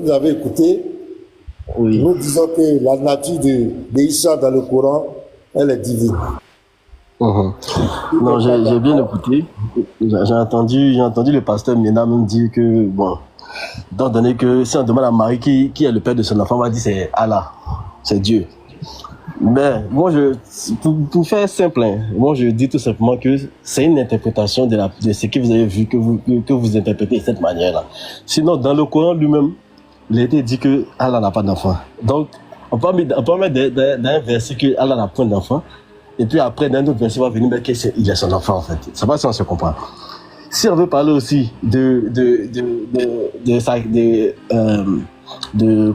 Vous avez écouté, Oui. nous disons que la nature d'Issa dans le Coran, elle est divine. Mhm. Non, j'ai bien écouté. J'ai entendu le pasteur Ménard même dire que, bon, étant donné que si on demande à Marie qui est le père de son enfant, on va dire c'est Allah, c'est Dieu. Mais moi, pour faire simple, hein, moi je dis tout simplement que c'est une interprétation de ce que vous avez vu, que vous interprétez de cette manière-là. Sinon, dans le Coran lui-même, il a été dit que Allah n'a pas d'enfant. Donc, on peut mettre d'un verset que Allah n'a point d'enfant, et puis après, dans un autre verset, on va venir mettre qu'il est son enfant, en fait. Ça va si on se comprend. Si on veut parler aussi de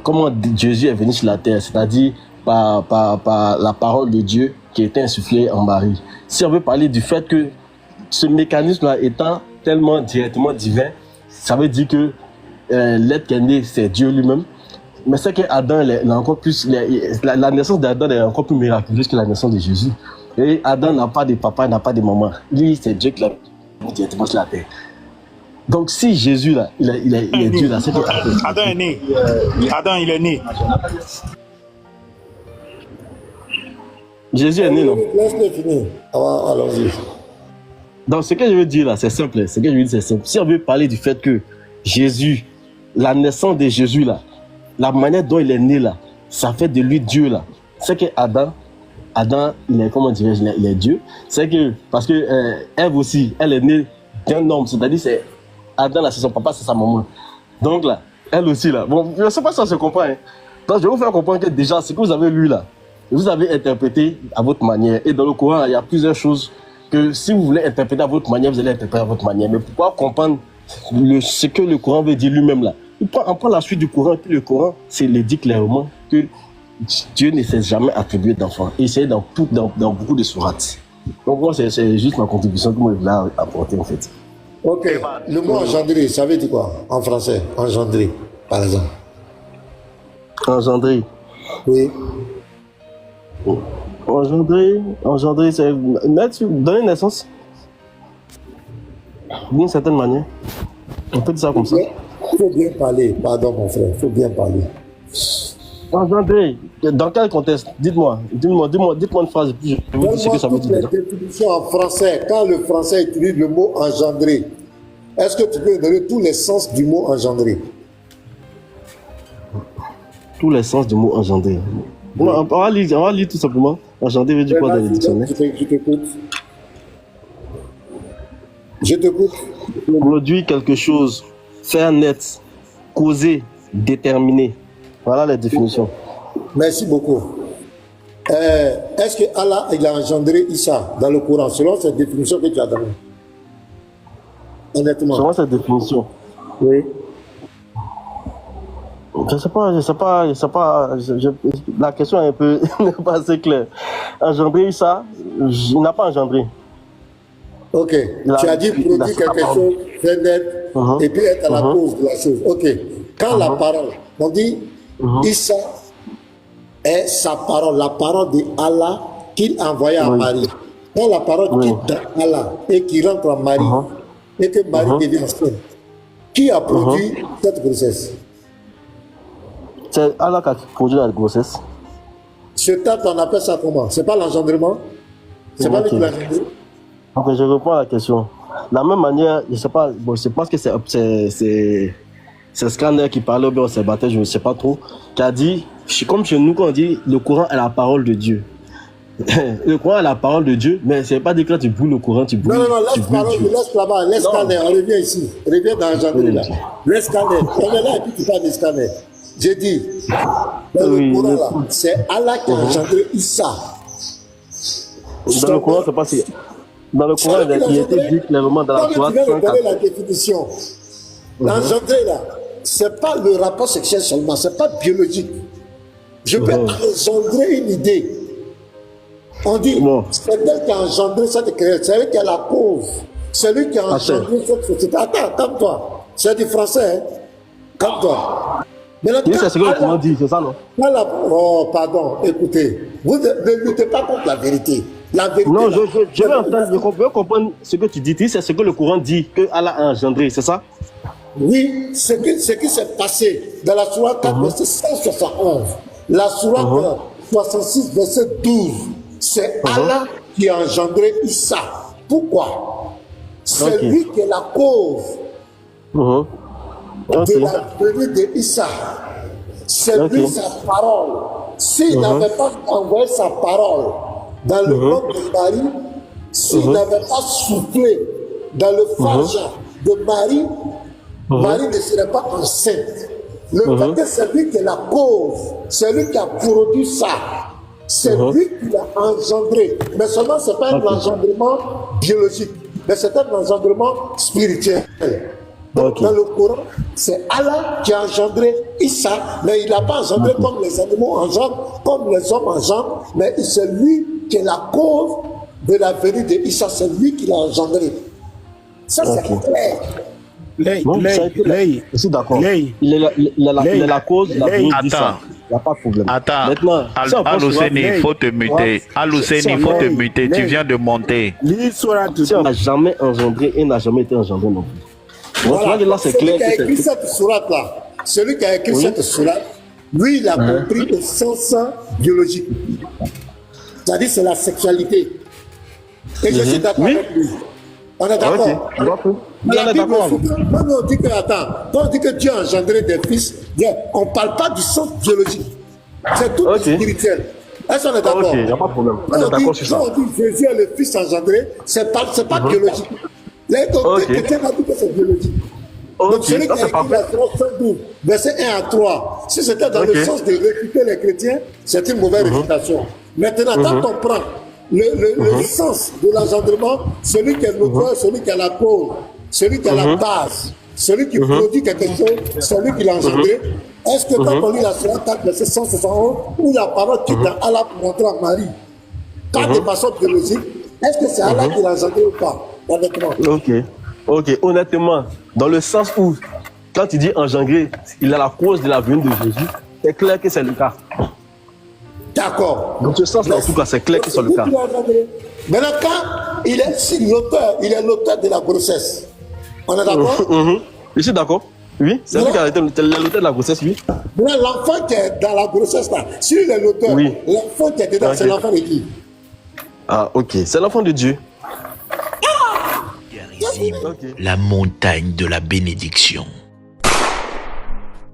comment Jésus est venu sur la terre, c'est-à-dire par la parole de Dieu qui était insufflée en Marie. Si on veut parler du fait que ce mécanisme-là étant tellement directement divin, ça veut dire que l'être qui est né, c'est Dieu lui-même. Mais c'est qu'Adam, la naissance d'Adam est encore plus miraculeuse que la naissance de Jésus. Et Adam n'a pas de papa, n'a pas de maman. Lui, c'est Dieu qui l'a mis directement sur la terre. Donc, si Jésus, là, il est Dieu, là, c'est que Adam est né. Adam, il est né. Jésus est né, non? Laisse-le finir. Allons-y. Donc, ce que je veux dire là, c'est simple. Ce que je veux dire, c'est simple. Si on veut parler du fait que Jésus, la naissance de Jésus là, la manière dont il est né là, ça fait de lui Dieu là. C'est que Adam, il est, comment dirais-je, il est Dieu. C'est que, parce que Ève aussi, elle est née d'un homme. C'est-à-dire, c'est Adam là, c'est son papa, c'est sa maman. Donc là, elle aussi là. Bon, je ne sais pas si ça se comprend. Hein. Donc, je vais vous faire comprendre que déjà, ce que vous avez lu là, vous avez interprété à votre manière. Et dans le Coran, il y a plusieurs choses que si vous voulez interpréter à votre manière, vous allez interpréter à votre manière. Mais pourquoi comprendre ce que le Coran veut dire lui-même là? On prend la suite du Coran, et puis le Coran, c'est le dit clairement que Dieu ne s'est jamais attribué d'enfant. Et c'est dans beaucoup de sourates. Donc moi, c'est juste ma contribution que moi je voulais apporter en fait. Ok, le mot engendré, ça veut dire quoi en français? Engendré, par exemple. Engendré. Oui. Engendré, c'est donner naissance. D'une certaine manière. On peut dire ça comme ça. Il faut bien parler, pardon mon frère, il faut bien parler. Engendré, dans quel contexte? Dites-moi une phrase et puis je vous dis ce que ça veut dire. Toutes les définitions en français, quand le français utilise le mot engendré, est-ce que tu peux donner tous les sens du mot engendré? Tous les sens du mot engendré. Oui. On va lire tout simplement. Engendré veut dire quoi dans le dictionnaire? Je t'écoute. Je t'écoute. Produire quelque chose, faire naître, causer, déterminer. Voilà les définitions. Merci beaucoup. Est-ce que Allah il a engendré Issa dans le Coran, selon cette définition que tu as donnée? Honnêtement. Selon cette définition. Oui. Je sais pas. La question est un peu n'est pas assez claire. Engendrer Issa, il n'a pas engendré. Ok. Tu as dit produire quelque chose, faire naître, et puis être à la cause de la chose. Ok. Quand la parole, on dit Issa est sa parole, la parole de Allah qu'il a envoyée à Marie. Quand la parole quitte dans Allah et qui rentre en Marie, et que Marie devient enceinte, qui a produit cette grossesse? C'est Allah qui a produit la grossesse. Ce terme, on appelle ça comment? C'est pas l'engendrement? C'est pas lui qui l'a engendré? Ok, je réponds à la question. De la même manière, je sais pas, bon, je pense que c'est Scanner qui parlait au bien au célibataire, je ne sais pas trop, qui a dit, comme chez nous, quand on dit le Coran est la parole de Dieu. Le Coran est la parole de Dieu, mais c'est pas dit que tu brûles le Coran, tu brûles. Non, laisse là-bas, laisse Scanner, on revient ici. Reviens dans l'engendré là. Laisse Scanner, on est là et puis tu parles de Scanner. J'ai dit, dans le Coran là, c'est Allah qui a engendré Issa. Dans le Coran, c'est pas si. Dans le Coran, il a été dit clairement dans la Sourate 104. Tu viens de donner la définition. L'engendré là, c'est pas le rapport sexuel seulement, c'est pas biologique. Je peux engendrer une idée. On dit, c'est elle qui a engendré cette création, c'est elle qui a la cause. C'est lui qui a engendré cette société. Attends, calme-toi. C'est du français, hein. Calme-toi. C'est ce que le Coran dit, c'est ça, non? Oh, pardon, écoutez, vous ne luttez pas contre la vérité. La vérité. Non, je veux comprendre ce que tu dis. C'est ce que le Coran dit, que Allah a engendré, c'est ça? Oui, ce qui s'est passé dans la sourate 4, verset 171, la sourate 66, verset 12, c'est Allah qui a engendré Issa. Pourquoi? C'est lui qui est la cause de la venue de Issa. C'est lui sa parole. S'il n'avait pas envoyé sa parole dans le monde de Marie, s'il n'avait pas soufflé dans le vagin de Marie, Marie ne serait pas enceinte. Le fait que c'est lui qui est la cause, c'est lui qui a produit ça, c'est lui qui l'a engendré. Mais seulement ce n'est pas un engendrement biologique, mais c'est un engendrement spirituel. Donc dans le Coran, c'est Allah qui a engendré Issa, mais il n'a pas engendré comme les animaux engendrent, comme les hommes engendrent, mais c'est lui qui est la cause de la venue de Issa, c'est lui qui l'a engendré. Ça, c'est clair. Je suis d'accord. Il est la cause de la venue d'Issa. Il n'y a pas de problème. Attends, maintenant, Al-Husseini, il faut te muter. Al-Husseini, il faut te muter. Tu viens de monter. Si on n'a jamais engendré et n'a jamais été engendré non plus. Voilà. Là, c'est clair. Celui qui a écrit cette sourate-là, celui qui a écrit cette sourate, lui, il a compris le sens biologique. C'est-à-dire, c'est la sexualité. Et je suis d'accord avec lui. On est d'accord. La Bible, quand on dit que, quand on dit que Dieu a engendré des fils, on ne parle pas du sens biologique. C'est tout spirituel. Est-ce qu'on est d'accord? Ok, il n'y a pas de problème. On est d'accord sur ça. Quand on dit que Jésus est le fils engendré, ce n'est pas biologique. Les chrétiens ont dit que c'est biologique. Donc celui qui a écrit la 112, verset 1 à 3, si c'était dans le sens de réfuter les chrétiens, c'est une mauvaise réfutation. Maintenant, quand on prend le sens de l'engendrement, celui qui est l'auteur, celui qui a la cause, celui qui a la base, celui qui produit quelque chose, celui qui l'a engendré. Est-ce que quand on lit la sourate 4, verset 171, où la parole quitte à Allah pour montrer à Marie, pas de façon biologique, est-ce que c'est Allah qui l'a engendré ou pas? Honnêtement. Ok, honnêtement, dans le sens où, quand il dit engendré, il a la cause de la venue de Jésus, c'est clair que c'est le cas. D'accord. Dans ce sens-là, en tout cas, c'est clair que c'est le cas. Maintenant, quand il est si l'auteur, il est l'auteur de la grossesse. On est d'accord? Je suis d'accord. Oui, c'est lui qui a été l'auteur de la grossesse, oui. Maintenant, l'enfant qui est dans la grossesse, là, si il est l'auteur, l'enfant qui est dedans, c'est l'enfant de qui? Ah, ok. C'est l'enfant de Dieu. La montagne de la bénédiction.